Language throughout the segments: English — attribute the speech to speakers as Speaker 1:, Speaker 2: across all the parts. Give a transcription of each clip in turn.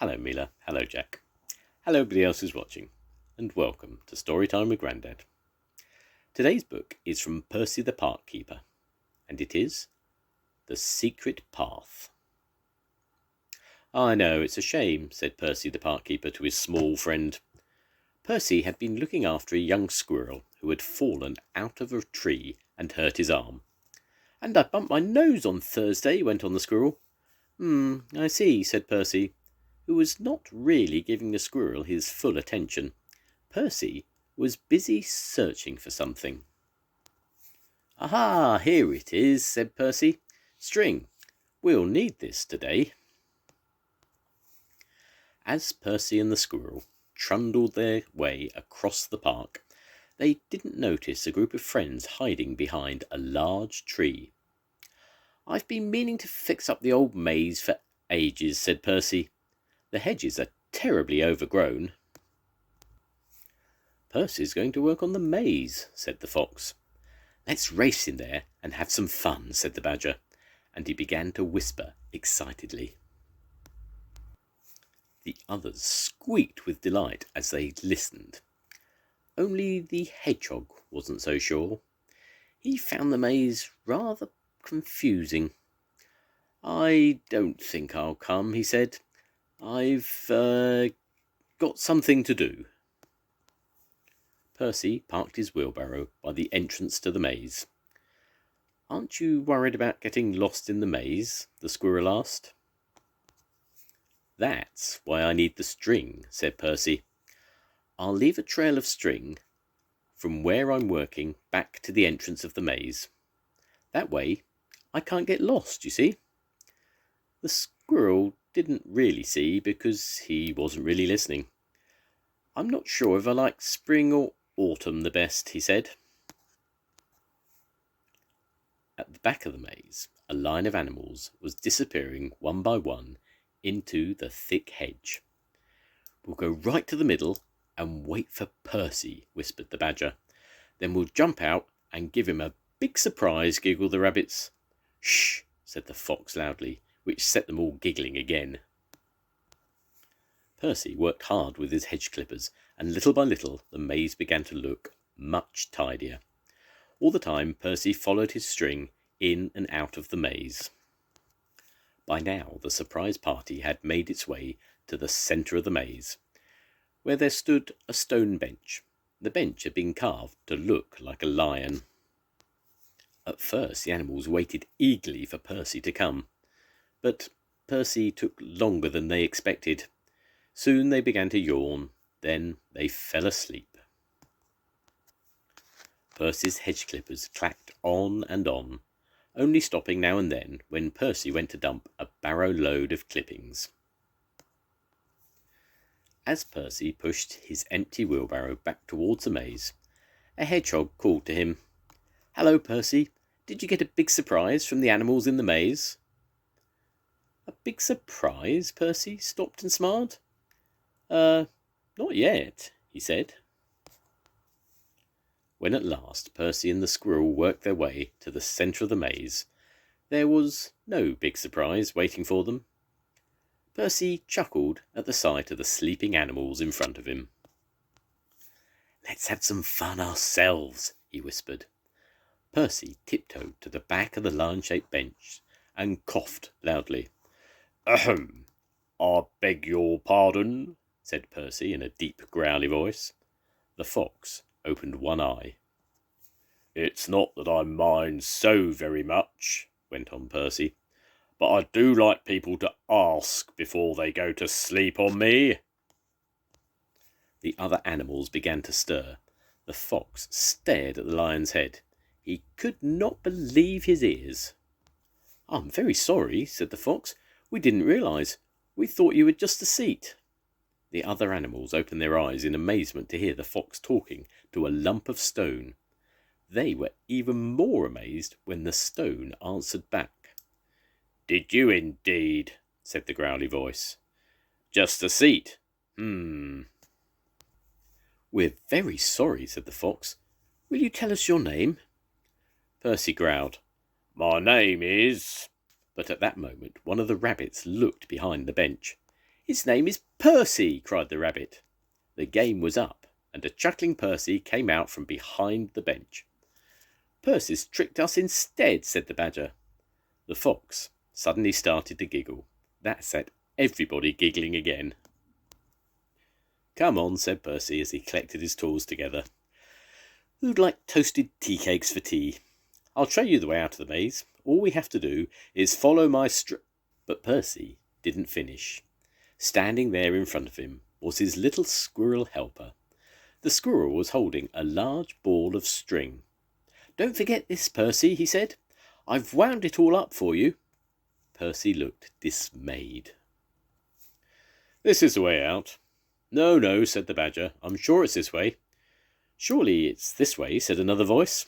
Speaker 1: Hello Mila, hello Jack, hello everybody else who's watching, and welcome to Storytime with Grandad. Today's book is from Percy the Park Keeper, and it is The Secret Path. "I know, it's a shame," said Percy the Park Keeper to his small friend. Percy had been looking after a young squirrel who had fallen out of a tree and hurt his arm. "And I bumped my nose on Thursday," went on the squirrel. I see," said Percy, who was not really giving the squirrel his full attention. Percy was busy searching for something. "Aha, here it is," said Percy. "String. We'll need this today." As Percy and the squirrel trundled their way across the park, they didn't notice a group of friends hiding behind a large tree. "I've been meaning to fix up the old maze for ages," said Percy. "The hedges are terribly overgrown." "Percy's going to work on the maze," said the fox. "Let's race in there and have some fun," said the badger, and he began to whisper excitedly. The others squeaked with delight as they listened. Only the hedgehog wasn't so sure. He found the maze rather confusing. "I don't think I'll come," he said. "I've got something to do." Percy parked his wheelbarrow by the entrance to the maze. "Aren't you worried about getting lost in the maze?" the squirrel asked. "That's why I need the string," said Percy. "I'll leave a trail of string from where I'm working back to the entrance of the maze. That way I can't get lost, you see." The squirrel didn't really see because he wasn't really listening. "I'm not sure if I like spring or autumn the best," he said. At the back of the maze, a line of animals was disappearing one by one into the thick hedge. "We'll go right to the middle and wait for Percy," whispered the badger. "Then we'll jump out and give him a big surprise," giggled the rabbits. "Shh," said the fox loudly, which set them all giggling again. Percy worked hard with his hedge clippers, and little by little the maze began to look much tidier. All the time Percy followed his string in and out of the maze. By now the surprise party had made its way to the centre of the maze, where there stood a stone bench. The bench had been carved to look like a lion. At first the animals waited eagerly for Percy to come, but Percy took longer than they expected. Soon they began to yawn, then they fell asleep. Percy's hedge clippers clacked on and on, only stopping now and then when Percy went to dump a barrow load of clippings. As Percy pushed his empty wheelbarrow back towards the maze, a hedgehog called to him. "Hello, Percy. Did you get a big surprise from the animals in the maze?" "A big surprise?" Percy stopped and smiled. Not yet," he said. When at last Percy and the squirrel worked their way to the centre of the maze, there was no big surprise waiting for them. Percy chuckled at the sight of the sleeping animals in front of him. "Let's have some fun ourselves," he whispered. Percy tiptoed to the back of the lion-shaped bench and coughed loudly. "Ahem! I beg your pardon," said Percy in a deep growly voice. The fox opened one eye. "It's not that I mind so very much," went on Percy, "but I do like people to ask before they go to sleep on me." The other animals began to stir. The fox stared at the lion's head. He could not believe his ears. "I'm very sorry," said the fox. "We didn't realise. We thought you were just a seat." The other animals opened their eyes in amazement to hear the fox talking to a lump of stone. They were even more amazed when the stone answered back. "Did you indeed?" said the growly voice. "Just a seat? We're very sorry," said the fox. "Will you tell us your name?" Percy growled, "My name is—" But at that moment one of the rabbits looked behind the bench. His name is Percy, cried the rabbit. The game was up, and a chuckling Percy came out from behind the bench. Percy's tricked us instead, said the badger. The fox suddenly started to giggle. That set everybody giggling again. Come on, said Percy as he collected his tools together. Who'd like toasted tea cakes for tea? I'll show you the way out of the maze. All we have to do is follow my But Percy didn't finish. Standing there in front of him was his little squirrel helper. The squirrel was holding a large ball of string. Don't forget this, Percy, he said. I've wound it all up for you. Percy looked dismayed. This is the way out. No, no, said the badger. I'm sure it's this way. Surely it's this way, said another voice.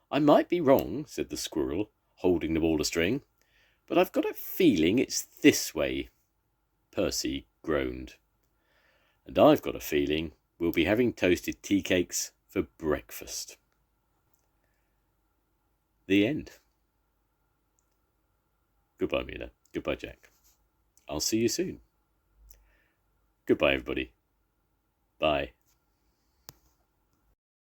Speaker 1: I might be wrong, said the squirrel, holding the ball of string, but I've got a feeling it's this way. Percy groaned. And I've got a feeling we'll be having toasted tea cakes for breakfast. The end. Goodbye, Mina. Goodbye, Jack. I'll see you soon. Goodbye, everybody. Bye.